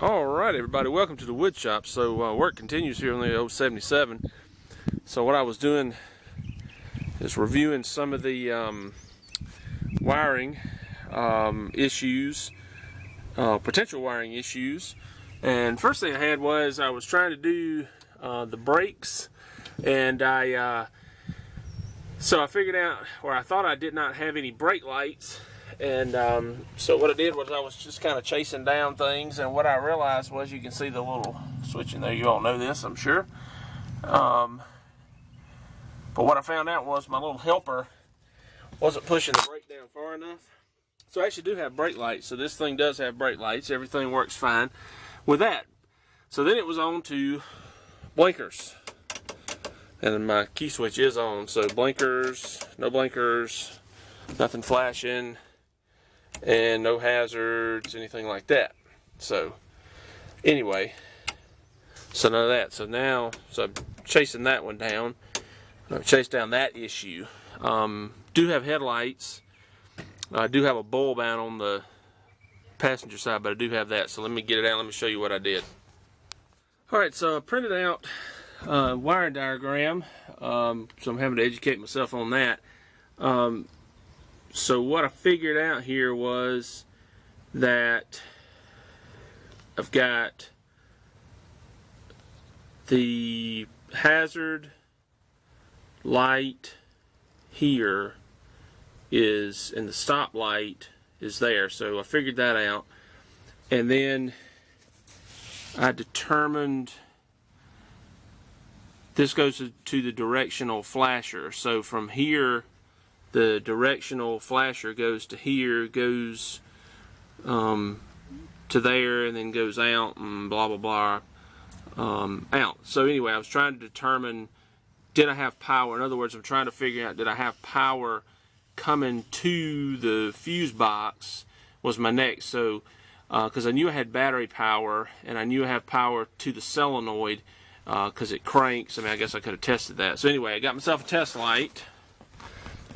Alright everybody, welcome to the wood shop. So work continues here on the old 77. So what I was doing is reviewing some of the wiring issues, potential wiring issues. And first thing I had was I was trying to do the brakes, and so I figured out where I thought I did not have any brake lights. And so what I did was I was just kind of chasing down things, and what I realized was, you can see the little switch in there. You all know this, I'm sure. But what I found out was my little helper wasn't pushing the brake down far enough. So I actually do have brake lights. So this thing does have brake lights. Everything works fine with that. So then it was on to blinkers. And my key switch is on. So blinkers, no blinkers, nothing flashing, and no hazards, anything like that. So anyway, so none of that. So now, so I'm chasing that one down. I chased down that issue. Do have headlights. I do have a bulb out on the passenger side, but I do have that. So let me get it out. Let me show you what I did. Alright, so I printed out a wiring diagram. So I'm having to educate myself on that. So what I figured out here was that I've got the hazard light here is, and the stop light is there. So I figured that out, and then I determined this goes to the directional flasher. So from here, the directional flasher goes to here, goes to there, and then goes out, and blah blah blah, out. So anyway, I was trying to determine, did I have power? In other words, I'm trying to figure out, did I have power coming to the fuse box was my next. So because I knew I had battery power, and I knew I have power to the solenoid because it cranks. I mean, I guess I could have tested that. So anyway, I got myself a test light.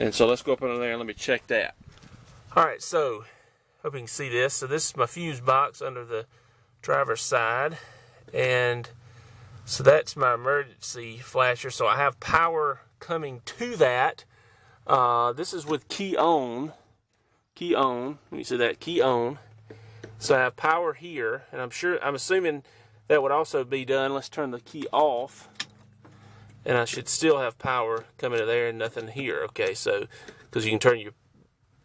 And so let's go up under there and let me check that. Alright, so hope you can see this. So this is my fuse box under the driver's side. And so that's my emergency flasher. So I have power coming to that. This is with key on. Key on. Let me see that. Key on. So I have power here. And I'm assuming that would also be done. Let's turn the key off. And I should still have power coming to there and nothing here. Okay, so because you can turn your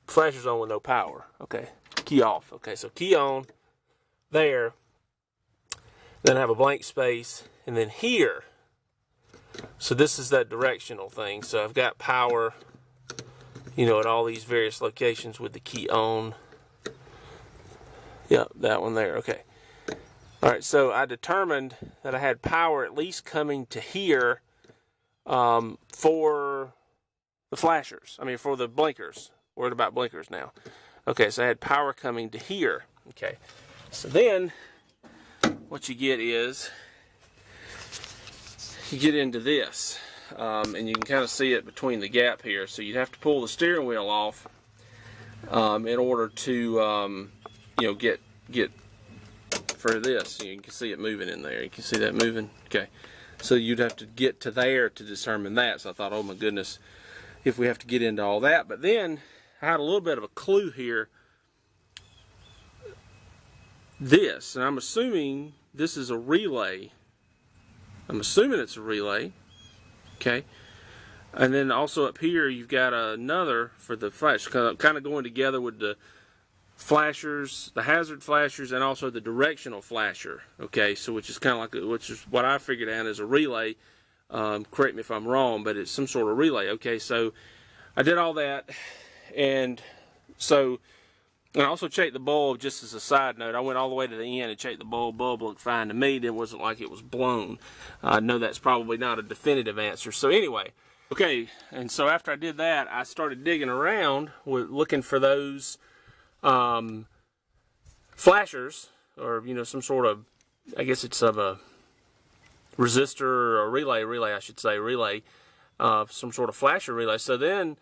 flashers on with no power. Okay, key off. Okay, so key on there. Then I have a blank space, and then here. So this is that directional thing. So I've got power, you know, at all these various locations with the key on. Yep, that one there. Okay. All right, so I determined that I had power at least coming to here. For the flashers, I mean for the blinkers. Worried about blinkers now. Okay, so I had power coming to here. Okay, so then what you get is you get into this, and you can kind of see it between the gap here. So you'd have to pull the steering wheel off in order to you know, get for this. You can see it moving in there. You can see that moving. Okay. So you'd have to get to there to determine that. So I thought, oh my goodness, if we have to get into all that. But then I had a little bit of a clue here. This, and I'm assuming this is a relay. I'm assuming it's a relay. Okay. And then also up here you've got another for the flash, kind of going together with the flashers, the hazard flashers, and also the directional flasher. Okay, so which is kind of like, which is what I figured out as a relay. Correct me if I'm wrong, but it's some sort of relay. Okay, so I did all that, and so I also checked the bulb. Just as a side note, I went all the way to the end and checked the bulb. Bulb looked fine to me. It wasn't like it was blown. I know that's probably not a definitive answer. So anyway, okay, and so after I did that, I started digging around with looking for those flashers, or you know, some sort of, I guess it's of a resistor or a relay I should say, some sort of flasher relay. So then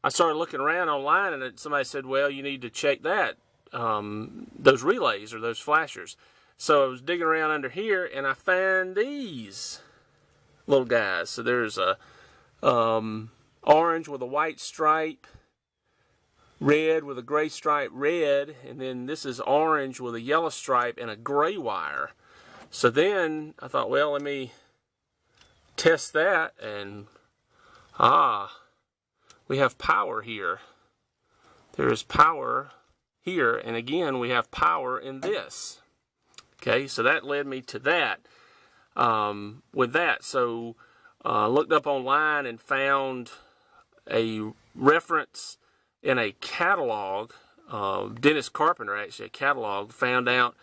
I started looking around online, and somebody said, well, you need to check that, those relays or those flashers. So I was digging around under here, and I found these little guys. So there's a orange with a white stripe, red with a gray stripe, red, and then this is orange with a yellow stripe and a gray wire. So then I thought, well, let me test that, and we have power here. There is power here, and again we have power in this. Okay, so that led me to that. With that, so looked up online and found a reference in a catalog. Dennis Carpenter, actually, a catalog, found out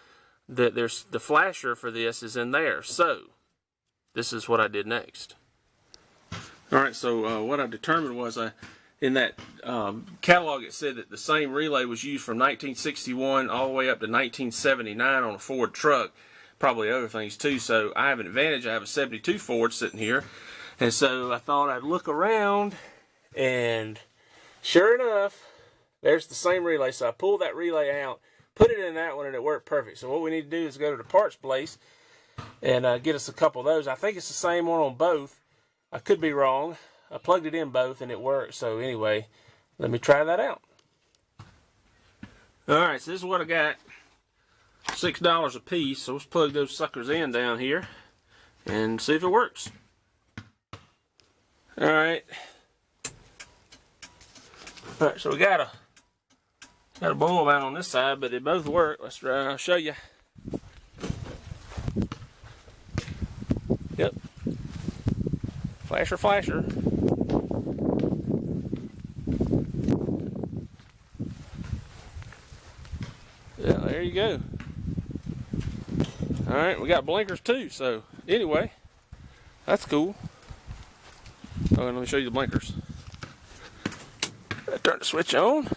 that there's the flasher for this is in there. So this is what I did next. All right, so what I determined was in that catalog it said that the same relay was used from 1961 all the way up to 1979 on a Ford truck, probably other things too. So I have an advantage. I have a 72 Ford sitting here, and so I thought I'd look around, and sure enough, there's the same relay. So I pulled that relay out, put it in that one, and it worked perfect. So what we need to do is go to the parts place and get us a couple of those. I think it's the same one on both. I could be wrong. I plugged it in both and it worked. So anyway, let me try that out. Alright, so this is what I got. $6 a piece. So let's plug those suckers in down here and see if it works. Alright. Alright, so we got a ball mount on this side, but they both work. Let's try. I'll show you. Yep. Flasher, flasher. Yeah, there you go. Alright, we got blinkers too, so anyway, that's cool. Oh, and let me show you the blinkers. Turn the switch on.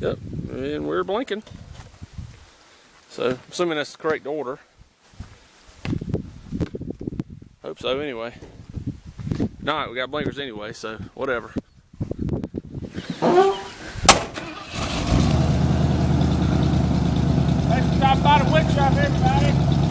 Yep, and we're blinking. So, assuming that's the correct order. Hope so, anyway. Alright, we got blinkers anyway, so whatever. Let's stop by the wood shop, everybody.